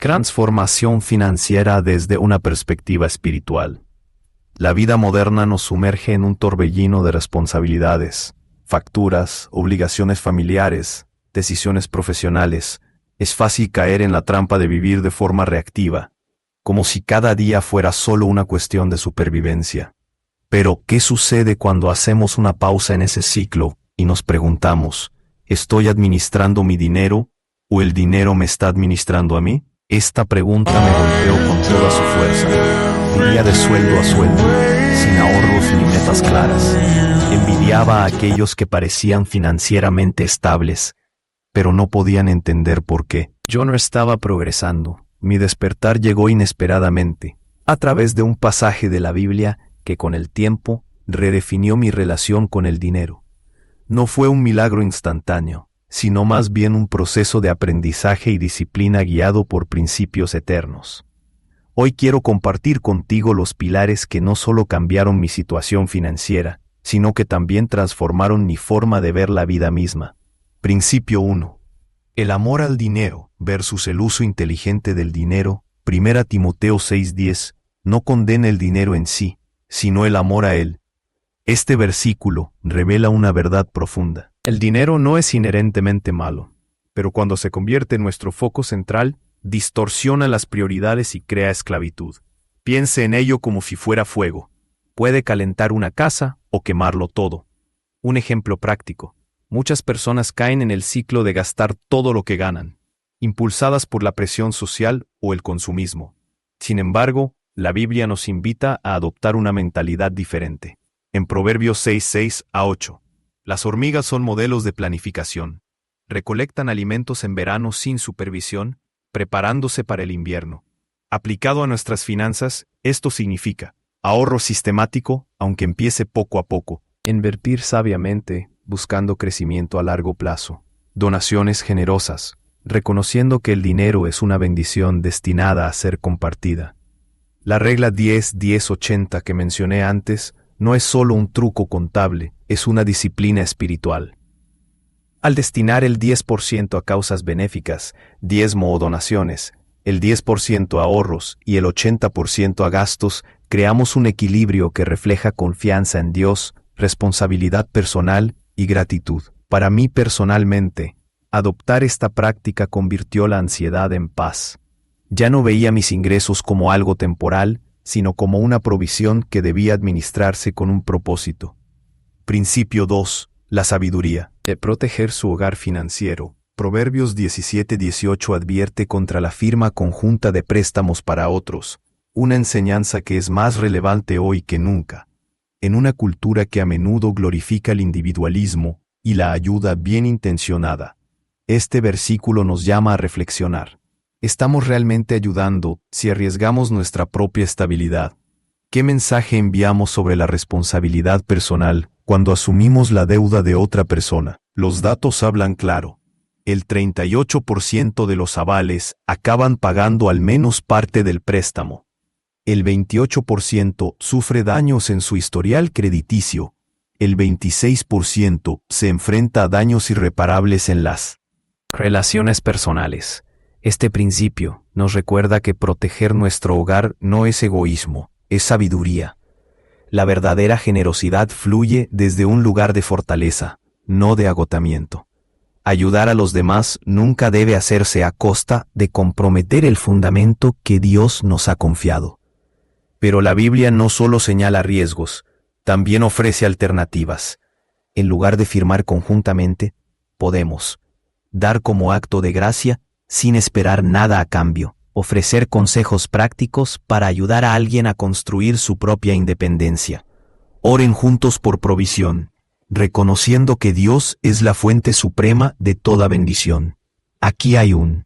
Transformación financiera desde una perspectiva espiritual. La vida moderna nos sumerge en un torbellino de responsabilidades, facturas, obligaciones familiares, decisiones profesionales. Es fácil caer en la trampa de vivir de forma reactiva, como si cada día fuera solo una cuestión de supervivencia. Pero, ¿qué sucede cuando hacemos una pausa en ese ciclo y nos preguntamos, ¿estoy administrando mi dinero o el dinero me está administrando a mí? Esta pregunta me golpeó con toda su fuerza. Vivía de sueldo a sueldo, sin ahorros ni metas claras. Envidiaba a aquellos que parecían financieramente estables, pero no podían entender por qué. Yo no estaba progresando. Mi despertar llegó inesperadamente, a través de un pasaje de la Biblia que con el tiempo redefinió mi relación con el dinero. No fue un milagro instantáneo, sino más bien un proceso de aprendizaje y disciplina guiado por principios eternos. Hoy quiero compartir contigo los pilares que no solo cambiaron mi situación financiera, sino que también transformaron mi forma de ver la vida misma. Principio 1. El amor al dinero versus el uso inteligente del dinero. 1 Timoteo 6:10. No condena el dinero en sí, sino el amor a él. Este versículo revela una verdad profunda. El dinero no es inherentemente malo, pero cuando se convierte en nuestro foco central, distorsiona las prioridades y crea esclavitud. Piense en ello como si fuera fuego. Puede calentar una casa o quemarlo todo. Un ejemplo práctico. Muchas personas caen en el ciclo de gastar todo lo que ganan, impulsadas por la presión social o el consumismo. Sin embargo, la Biblia nos invita a adoptar una mentalidad diferente. En Proverbios 6:6-8. Las hormigas son modelos de planificación. Recolectan alimentos en verano sin supervisión, preparándose para el invierno. Aplicado a nuestras finanzas, esto significa ahorro sistemático, aunque empiece poco a poco. Invertir sabiamente, buscando crecimiento a largo plazo. Donaciones generosas, reconociendo que el dinero es una bendición destinada a ser compartida. La regla 10-10-80 que mencioné antes no es solo un truco contable, es una disciplina espiritual. Al destinar el 10% a causas benéficas, diezmo o donaciones, el 10% a ahorros y el 80% a gastos, creamos un equilibrio que refleja confianza en Dios, responsabilidad personal y gratitud. Para mí personalmente, adoptar esta práctica convirtió la ansiedad en paz. Ya no veía mis ingresos como algo temporal, sino como una provisión que debía administrarse con un propósito. Principio 2. La sabiduría. De proteger su hogar financiero. Proverbios 17:18 advierte contra la firma conjunta de préstamos para otros, una enseñanza que es más relevante hoy que nunca. En una cultura que a menudo glorifica el individualismo y la ayuda bien intencionada, este versículo nos llama a reflexionar. ¿Estamos realmente ayudando si arriesgamos nuestra propia estabilidad? ¿Qué mensaje enviamos sobre la responsabilidad personal cuando asumimos la deuda de otra persona? Los datos hablan claro. El 38% de los avales acaban pagando al menos parte del préstamo. El 28% sufre daños en su historial crediticio. El 26% se enfrenta a daños irreparables en las relaciones personales. Este principio nos recuerda que proteger nuestro hogar no es egoísmo, es sabiduría. La verdadera generosidad fluye desde un lugar de fortaleza, no de agotamiento. Ayudar a los demás nunca debe hacerse a costa de comprometer el fundamento que Dios nos ha confiado. Pero la Biblia no solo señala riesgos, también ofrece alternativas. En lugar de firmar conjuntamente, podemos dar como acto de gracia sin esperar nada a cambio, ofrecer consejos prácticos para ayudar a alguien a construir su propia independencia. Oren juntos por provisión, reconociendo que Dios es la fuente suprema de toda bendición. Aquí hay un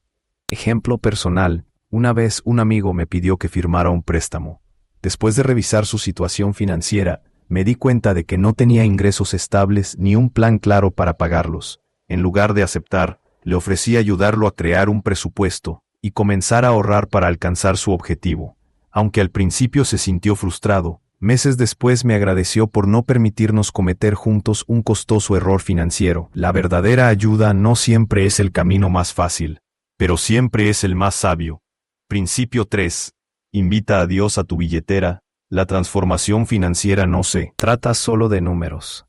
ejemplo personal. Una vez un amigo me pidió que firmara un préstamo. Después de revisar su situación financiera, me di cuenta de que no tenía ingresos estables ni un plan claro para pagarlos. En lugar de aceptar, le ofrecí ayudarlo a crear un presupuesto y comenzar a ahorrar para alcanzar su objetivo. Aunque al principio se sintió frustrado, meses después me agradeció por no permitirnos cometer juntos un costoso error financiero. La verdadera ayuda no siempre es el camino más fácil, pero siempre es el más sabio. Principio 3. Invita a Dios a tu billetera. La transformación financiera no se trata solo de números.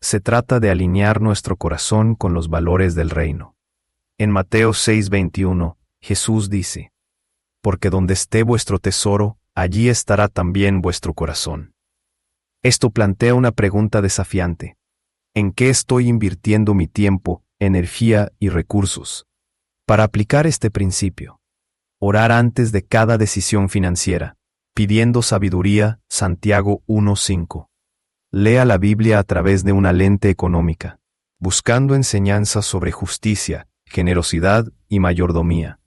Se trata de alinear nuestro corazón con los valores del reino. En Mateo 6:21, Jesús dice: porque donde esté vuestro tesoro, allí estará también vuestro corazón. Esto plantea una pregunta desafiante. ¿En qué estoy invirtiendo mi tiempo, energía y recursos? Para aplicar este principio, orar antes de cada decisión financiera, pidiendo sabiduría, Santiago 1:5. Lea la Biblia a través de una lente económica, buscando enseñanzas sobre justicia, generosidad y mayordomía.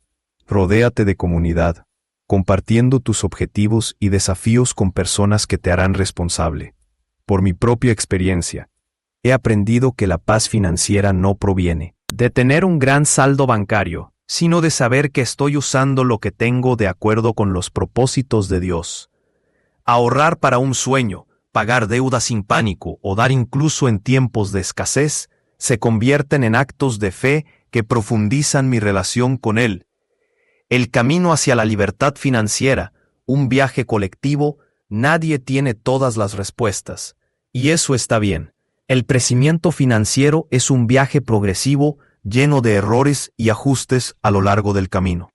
Rodéate de comunidad, compartiendo tus objetivos y desafíos con personas que te harán responsable. Por mi propia experiencia, he aprendido que la paz financiera no proviene de tener un gran saldo bancario, sino de saber que estoy usando lo que tengo de acuerdo con los propósitos de Dios. Ahorrar para un sueño, pagar deudas sin pánico o dar incluso en tiempos de escasez se convierten en actos de fe que profundizan mi relación con Él. El camino hacia la libertad financiera, un viaje colectivo, nadie tiene todas las respuestas. Y eso está bien. El crecimiento financiero es un viaje progresivo, lleno de errores y ajustes a lo largo del camino.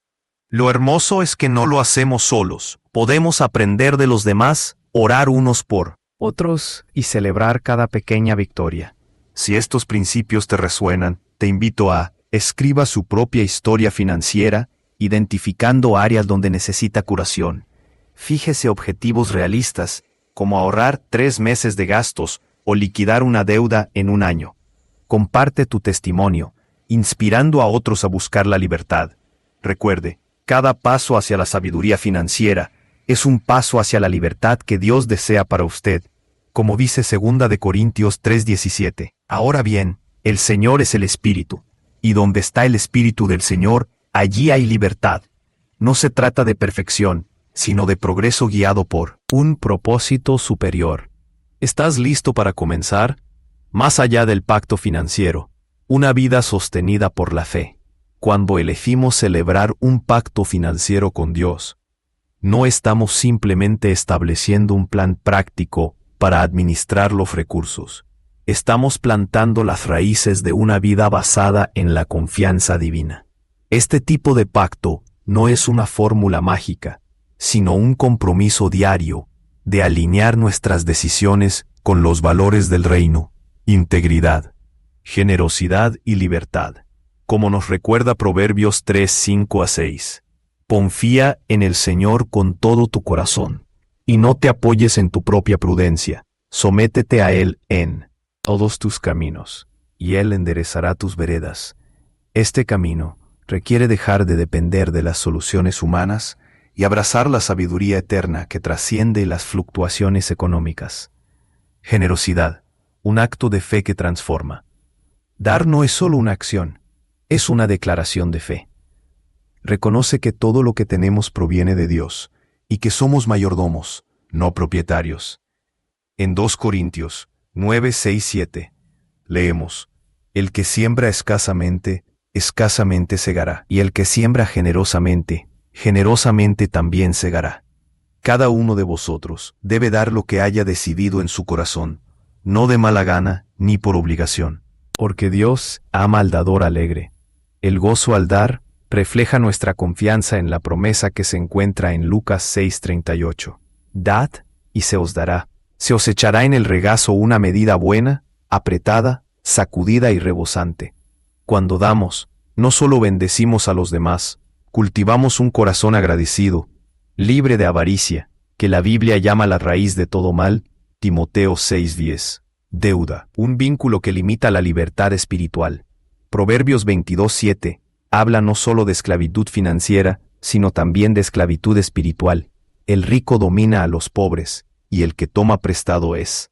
Lo hermoso es que no lo hacemos solos. Podemos aprender de los demás, orar unos por otros y celebrar cada pequeña victoria. Si estos principios te resuenan, te invito a escriba su propia historia financiera, identificando áreas donde necesita curación. Fíjese objetivos realistas, como ahorrar 3 meses de gastos o liquidar una deuda en un año. Comparte tu testimonio, inspirando a otros a buscar la libertad. Recuerde, cada paso hacia la sabiduría financiera es un paso hacia la libertad que Dios desea para usted, como dice 2 de Corintios 3:17. Ahora bien, el Señor es el Espíritu, y donde está el Espíritu del Señor, allí hay libertad. No se trata de perfección, sino de progreso guiado por un propósito superior. ¿Estás listo para comenzar? Más allá del pacto financiero, una vida sostenida por la fe. Cuando elegimos celebrar un pacto financiero con Dios, no estamos simplemente estableciendo un plan práctico para administrar los recursos. Estamos plantando las raíces de una vida basada en la confianza divina. Este tipo de pacto no es una fórmula mágica, sino un compromiso diario de alinear nuestras decisiones con los valores del reino: integridad, generosidad y libertad. Como nos recuerda Proverbios 3:5-6. Confía en el Señor con todo tu corazón, y no te apoyes en tu propia prudencia. Sométete a Él en todos tus caminos, y Él enderezará tus veredas. Este camino requiere dejar de depender de las soluciones humanas y abrazar la sabiduría eterna que trasciende las fluctuaciones económicas. Generosidad, un acto de fe que transforma. Dar no es solo una acción, es una declaración de fe. Reconoce que todo lo que tenemos proviene de Dios y que somos mayordomos, no propietarios. En 2 Corintios 9:6-7 leemos: el que siembra escasamente, escasamente segará, y el que siembra generosamente, generosamente también segará. Cada uno de vosotros debe dar lo que haya decidido en su corazón, no de mala gana ni por obligación, porque Dios ama al dador alegre. El gozo al dar refleja nuestra confianza en la promesa que se encuentra en Lucas 6:38. Dad y se os dará. Se os echará en el regazo una medida buena, apretada, sacudida y rebosante. Cuando damos, no solo bendecimos a los demás, cultivamos un corazón agradecido, libre de avaricia, que la Biblia llama la raíz de todo mal, Timoteo 6:10. Deuda, un vínculo que limita la libertad espiritual. Proverbios 22:7 habla no solo de esclavitud financiera, sino también de esclavitud espiritual. El rico domina a los pobres, y el que toma prestado es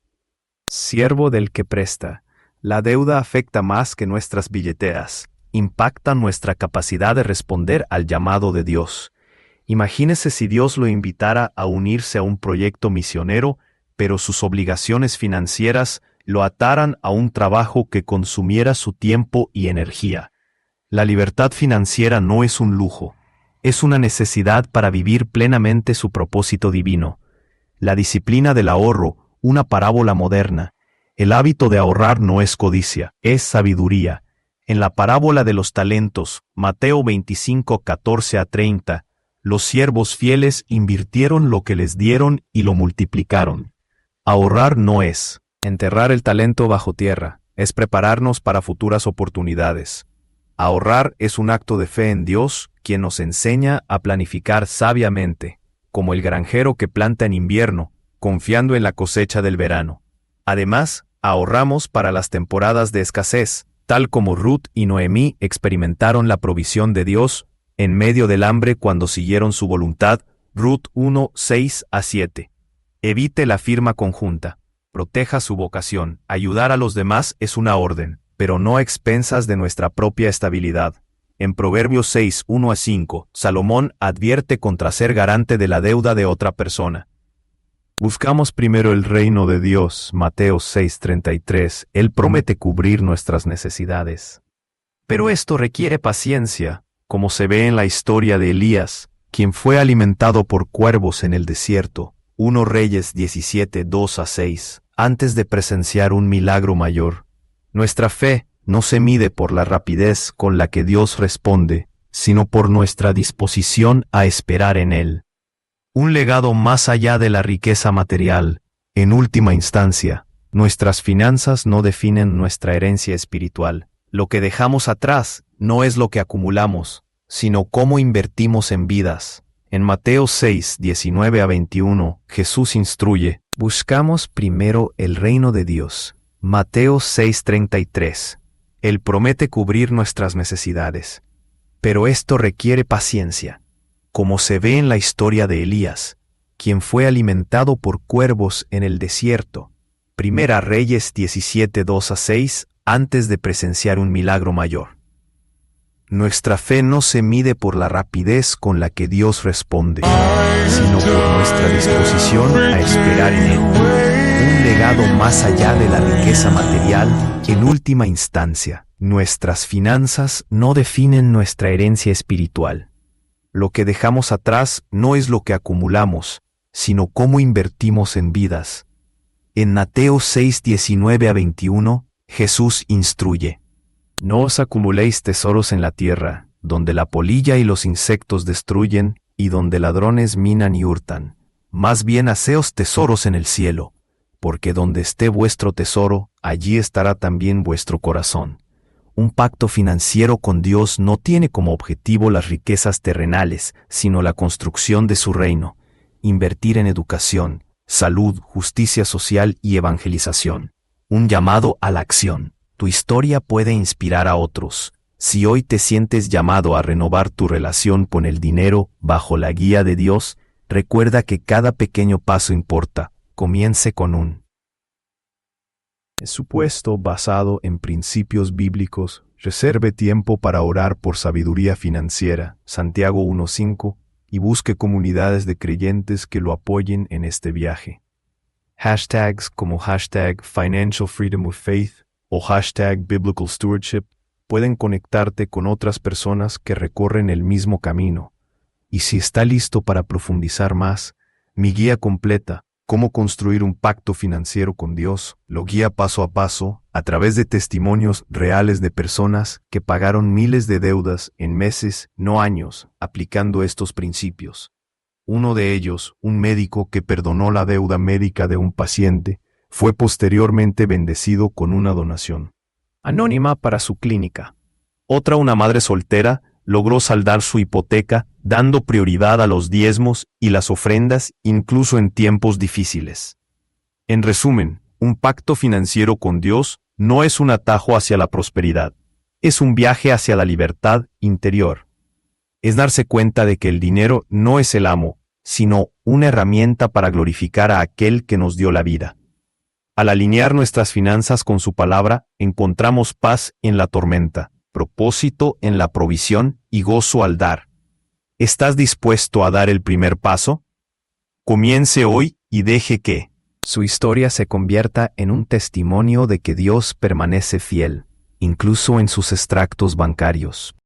siervo del que presta. La deuda afecta más que nuestras billeteras. Impacta nuestra capacidad de responder al llamado de Dios. Imagínese si Dios lo invitara a unirse a un proyecto misionero, pero sus obligaciones financieras lo ataran a un trabajo que consumiera su tiempo y energía. La libertad financiera no es un lujo, Es una necesidad para vivir plenamente su propósito divino. La disciplina del ahorro, una parábola moderna. El hábito de ahorrar no es codicia, es sabiduría. En la parábola de los talentos, Mateo 25, 14 a 30, los siervos fieles invirtieron lo que les dieron y lo multiplicaron. Ahorrar no es enterrar el talento bajo tierra, es prepararnos para futuras oportunidades. Ahorrar es un acto de fe en Dios, quien nos enseña a planificar sabiamente, como el granjero que planta en invierno, confiando en la cosecha del verano. Además, ahorramos para las temporadas de escasez, tal como Ruth y Noemí experimentaron la provisión de Dios en medio del hambre cuando siguieron su voluntad. Ruth 1, 6 a 7. Evite la firma conjunta. Proteja su vocación. Ayudar a los demás es una orden, pero no a expensas de nuestra propia estabilidad. En Proverbios 6, 1 a 5, Salomón advierte contra ser garante de la deuda de otra persona. Buscamos primero el reino de Dios, Mateo 6:33. Él promete cubrir nuestras necesidades. Pero esto requiere paciencia, como se ve en la historia de Elías, quien fue alimentado por cuervos en el desierto, 1 Reyes 17, 2 a 6, antes de presenciar un milagro mayor. Nuestra fe no se mide por la rapidez con la que Dios responde, sino por nuestra disposición a esperar en Él. Un legado más allá de la riqueza material. En última instancia, nuestras finanzas no definen nuestra herencia espiritual. Lo que dejamos atrás no es lo que acumulamos, sino cómo invertimos en vidas. En Mateo 6, 19 a 21, Jesús instruye: buscamos primero el reino de Dios. Mateo 6:33. Él promete cubrir nuestras necesidades. Pero esto requiere paciencia, como se ve en la historia de Elías, quien fue alimentado por cuervos en el desierto. Primera Reyes 17, 2 a 6, antes de presenciar un milagro mayor. Nuestra fe no se mide por la rapidez con la que Dios responde, sino por nuestra disposición a esperar en Él. Un legado más allá de la riqueza material. En última instancia, nuestras finanzas no definen nuestra herencia espiritual. Lo que dejamos atrás no es lo que acumulamos, sino cómo invertimos en vidas. En Mateo 6, 19 a 21, Jesús instruye: no os acumuléis tesoros en la tierra, donde la polilla y los insectos destruyen, y donde ladrones minan y hurtan. Más bien haceos tesoros en el cielo, porque donde esté vuestro tesoro, allí estará también vuestro corazón. Un pacto financiero con Dios no tiene como objetivo las riquezas terrenales, sino la construcción de su reino. Invertir en educación, salud, justicia social y evangelización. Un llamado a la acción. Tu historia puede inspirar a otros. Si hoy te sientes llamado a renovar tu relación con el dinero bajo la guía de Dios, recuerda que cada pequeño paso importa. Comience con un supuesto basado en principios bíblicos. Reserve tiempo para orar por sabiduría financiera, Santiago 1:5, y busque comunidades de creyentes que lo apoyen en este viaje. Hashtags como hashtag Financial Freedom with Faith o hashtag Biblical Stewardship pueden conectarte con otras personas que recorren el mismo camino. Y si está listo para profundizar más, mi guía completa, Cómo construir un pacto financiero con Dios, lo guía paso a paso, a través de testimonios reales de personas que pagaron miles de deudas en meses, no años, aplicando estos principios. Uno de ellos, un médico que perdonó la deuda médica de un paciente, fue posteriormente bendecido con una donación anónima para su clínica. Otra, una madre soltera, logró saldar su hipoteca, dando prioridad a los diezmos y las ofrendas incluso en tiempos difíciles. En resumen, un pacto financiero con Dios no es un atajo hacia la prosperidad, es un viaje hacia la libertad interior. Es darse cuenta de que el dinero no es el amo, sino una herramienta para glorificar a aquel que nos dio la vida. Al alinear nuestras finanzas con su palabra, encontramos paz en la tormenta, propósito en la provisión y gozo al dar. ¿Estás dispuesto a dar el primer paso? Comience hoy y deje que su historia se convierta en un testimonio de que Dios permanece fiel, incluso en sus extractos bancarios.